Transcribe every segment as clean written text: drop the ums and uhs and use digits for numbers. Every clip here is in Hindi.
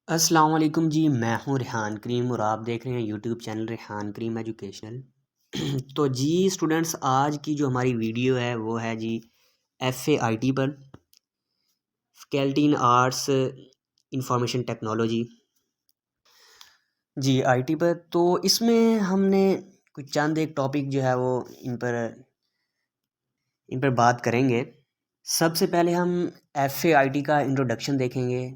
अस्सलाम वालेकुम जी। मैं हूँ रेहान करीम और आप देख रहे हैं यूट्यूब चैनल रेहान करीम एजुकेशनल। तो जी स्टूडेंट्स, आज की जो हमारी वीडियो है वो है जी FAIT पर, faculty in arts information technology. जी IT पर। तो इसमें हमने कुछ चंद एक टॉपिक जो है वो इन पर बात करेंगे। सबसे पहले हम FAIT का इंट्रोडक्शन देखेंगे।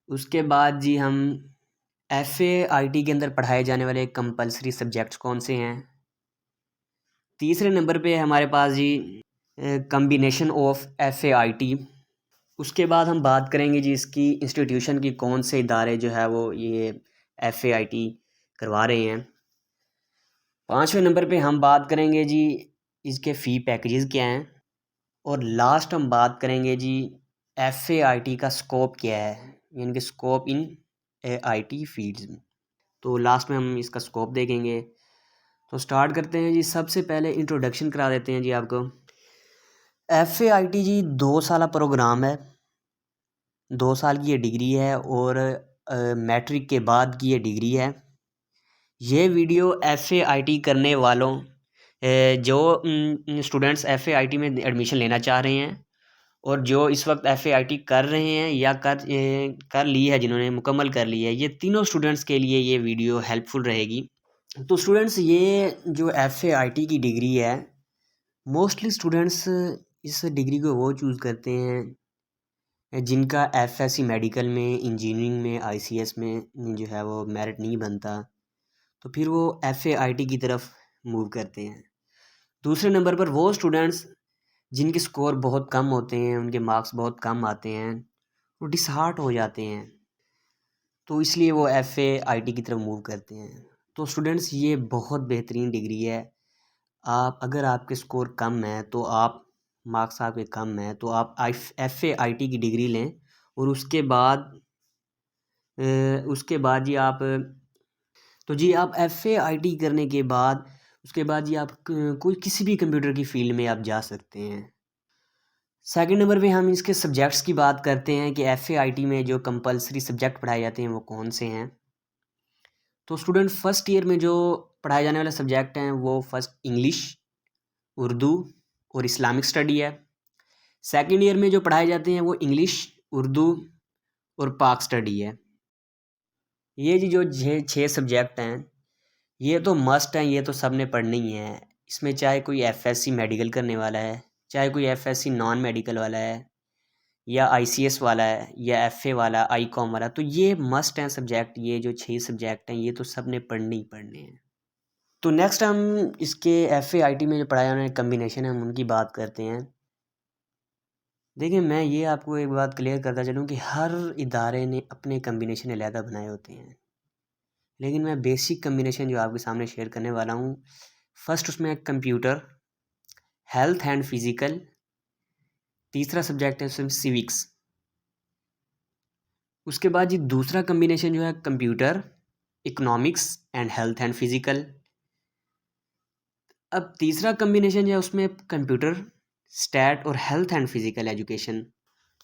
उसके बाद जी हम FAIT के अंदर पढ़ाए जाने वाले कंपलसरी सब्जेक्ट्स कौन से हैं। तीसरे नंबर पे हमारे पास जी कम्बिनेशन ऑफ FAIT। उसके बाद हम बात करेंगे जी इसकी इंस्टीट्यूशन की, कौन से इदारे जो है वो ये FAIT करवा रहे हैं। पाँचवें नंबर पे हम बात करेंगे जी इसके फ़ी पैकेजेस क्या हैं। और लास्ट हम बात करेंगे जी FAIT का स्कोप क्या है, यानी कि स्कोप इन IT फील्ड्स। तो लास्ट में हम इसका स्कोप देखेंगे। तो स्टार्ट करते हैं जी। सबसे पहले इंट्रोडक्शन करा देते हैं जी आपको। FAIT जी 2 साल प्रोग्राम है, 2 साल की ये डिग्री है और मैट्रिक के बाद की ये डिग्री है। ये वीडियो FAIT करने वालों जो स्टूडेंट्स FAIT में एडमिशन लेना चाह रहे हैं और जो इस वक्त FAIT कर रहे हैं या कर ली है, जिन्होंने मुकम्मल कर ली है, ये तीनों स्टूडेंट्स के लिए ये वीडियो हेल्पफुल रहेगी। तो स्टूडेंट्स, ये जो FAIT की डिग्री है, मोस्टली स्टूडेंट्स इस डिग्री को वो चूज़ करते हैं जिनका FSC मेडिकल में, इंजीनियरिंग में, ICS में जो है वो मेरिट नहीं बनता, तो फिर वो FAIT की तरफ मूव करते हैं। दूसरे नंबर पर वो स्टूडेंट्स जिनके स्कोर बहुत कम होते हैं, उनके मार्क्स बहुत कम आते हैं, वो डिसहार्ट हो जाते हैं, तो इसलिए वो FAIT की तरफ मूव करते हैं। तो स्टूडेंट्स, ये बहुत बेहतरीन डिग्री है। आप अगर आपके स्कोर कम है तो आप मार्क्स आपके कम हैं तो आप FAIT की डिग्री लें और उसके बाद जी आप FAIT करने के बाद उसके बाद जी आप कोई किसी भी कंप्यूटर की फील्ड में आप जा सकते हैं। सेकंड नंबर पे हम इसके सब्जेक्ट्स की बात करते हैं कि FAIT में जो कंपलसरी सब्जेक्ट पढ़ाए जाते हैं वो कौन से हैं। तो स्टूडेंट, फर्स्ट ईयर में जो पढ़ाए जाने वाले सब्जेक्ट हैं वो फर्स्ट इंग्लिश, उर्दू और इस्लामिक स्टडी है। सेकंड ईयर में जो पढ़ाए जाते हैं वो इंग्लिश, उर्दू और पाक स्टडी है। ये जी जो 6 सब्जेक्ट हैं, ये तो मस्ट हैं, ये तो सब ने पढ़ने ही हैं। इसमें चाहे कोई FSC मेडिकल करने वाला है, चाहे कोई FSC नॉन मेडिकल वाला है, या ICS वाला है, या FA वाला, ICOM वाला, तो ये मस्ट हैं सब्जेक्ट। ये जो 6 सब्जेक्ट हैं ये तो सब ने पढ़ने ही पढ़ने हैं। तो नेक्स्ट हम इसके FAIT में जो पढ़ाए जाने वाले कम्बिनेशन है हम उनकी बात करते हैं। देखिए, मैं ये आपको एक बात क्लियर करता चलूँ कि हर इदारे ने अपने कम्बिनेशन अलहदा बनाए होते हैं, लेकिन मैं बेसिक कम्बिनेशन जो आपके सामने शेयर करने वाला हूँ। फर्स्ट उसमें है कंप्यूटर, हेल्थ एंड फिज़िकल। तीसरा सब्जेक्ट है उसमें सिविक्स। उसके बाद जी दूसरा कम्बिनेशन जो है computer, economics and health and physical. अब तीसरा कम्बिनेशन जो है उसमें कंप्यूटर, स्टैट और हेल्थ एंड फिज़िकल एजुकेशन।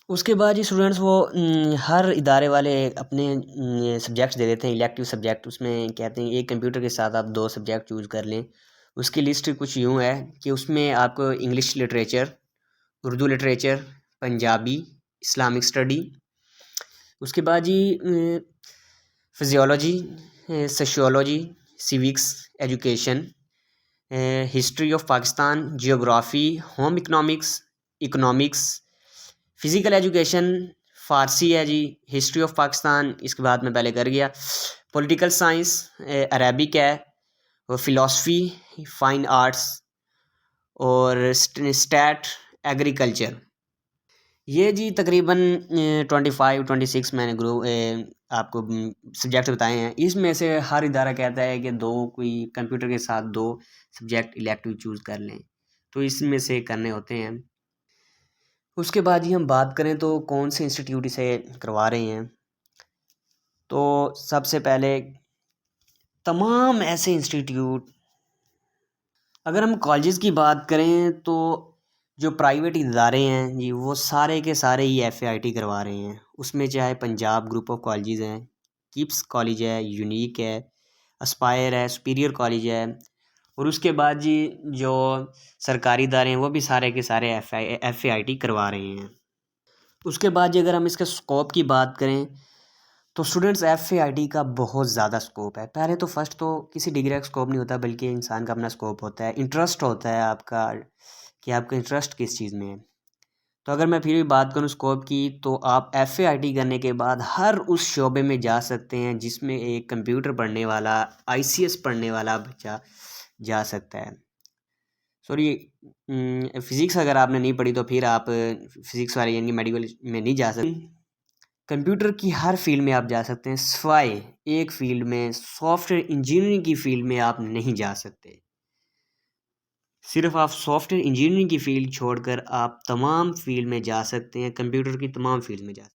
उसके बाद जी स्टूडेंट्स वो हर इदारे वाले अपने सब्जेक्ट्स दे देते हैं, इलेक्टिव सब्जेक्ट। उसमें कहते हैं एक कंप्यूटर के साथ आप 2 सब्जेक्ट चूज़ कर लें। उसकी लिस्ट कुछ यूँ है कि उसमें आपको English literature, Urdu literature, Punjabi, Islamic study. उसके बाद जी physiology, sociology, civics education, history of Pakistan, geography, home economics, economics, physical education, फ़ारसी है जी, हिस्ट्री ऑफ पाकिस्तान, इसके बाद मैं पहले कर गया। पॉलिटिकल साइंस, अरेबिक है, और फ़िलासफ़ी, फ़ाइन आर्ट्स और स्टैट, एग्रीकल्चर। ये जी तकरीबन 25-26 मैंने आपको सब्जेक्ट बताए हैं। इसमें से हर इदारा कहता है कि 2 कोई कंप्यूटर के साथ 2 सब्जेक्ट इलेक्टिव चूज़ कर लें, तो इसमें से करने होते हैं। उसके बाद ही हम बात करें तो कौन से इंस्टीट्यूट इसे करवा रहे हैं। तो सबसे पहले तमाम ऐसे इंस्टीट्यूट, अगर हम कॉलेजेस की बात करें तो जो प्राइवेट इदारे हैं जी वो सारे के सारे ही FAIT करवा रहे हैं। उसमें चाहे पंजाब ग्रुप ऑफ कॉलेजेस हैं, किप्स कॉलेज है, यूनिक है, एस्पायर है, सुपीरियर कॉलेज है, और उसके बाद जी जो सरकारी इदारे हैं वो भी सारे के सारे FAIT करवा रहे हैं। उसके बाद जी अगर हम इसके स्कोप की बात करें तो स्टूडेंट्स FAIT का बहुत ज़्यादा स्कोप है। पहले तो फर्स्ट तो किसी डिग्री का स्कोप नहीं होता, बल्कि इंसान का अपना स्कोप होता है, इंटरेस्ट होता है आपका कि आपका इंटरेस्ट किस चीज़ में है। तो अगर मैं फिर भी बात करूँ स्कोप की, तो आप FAIT करने के बाद हर उस शोबे में जा सकते हैं जिसमें एक कंप्यूटर पढ़ने वाला, ICS पढ़ने वाला बच्चा जा सकता है। सॉरी, फिज़िक्स अगर आपने नहीं पढ़ी तो फिर आप फिज़िक्स वाले यानी मेडिकल में नहीं जा सकते। कंप्यूटर की हर फील्ड में आप जा सकते हैं, सिवाय एक फील्ड में, सॉफ्टवेयर इंजीनियरिंग की फील्ड में आप नहीं जा सकते। सिर्फ आप सॉफ्टवेयर इंजीनियरिंग की फील्ड छोड़कर आप तमाम फील्ड में जा सकते हैं, कंप्यूटर की तमाम फील्ड में जा सकते हैं।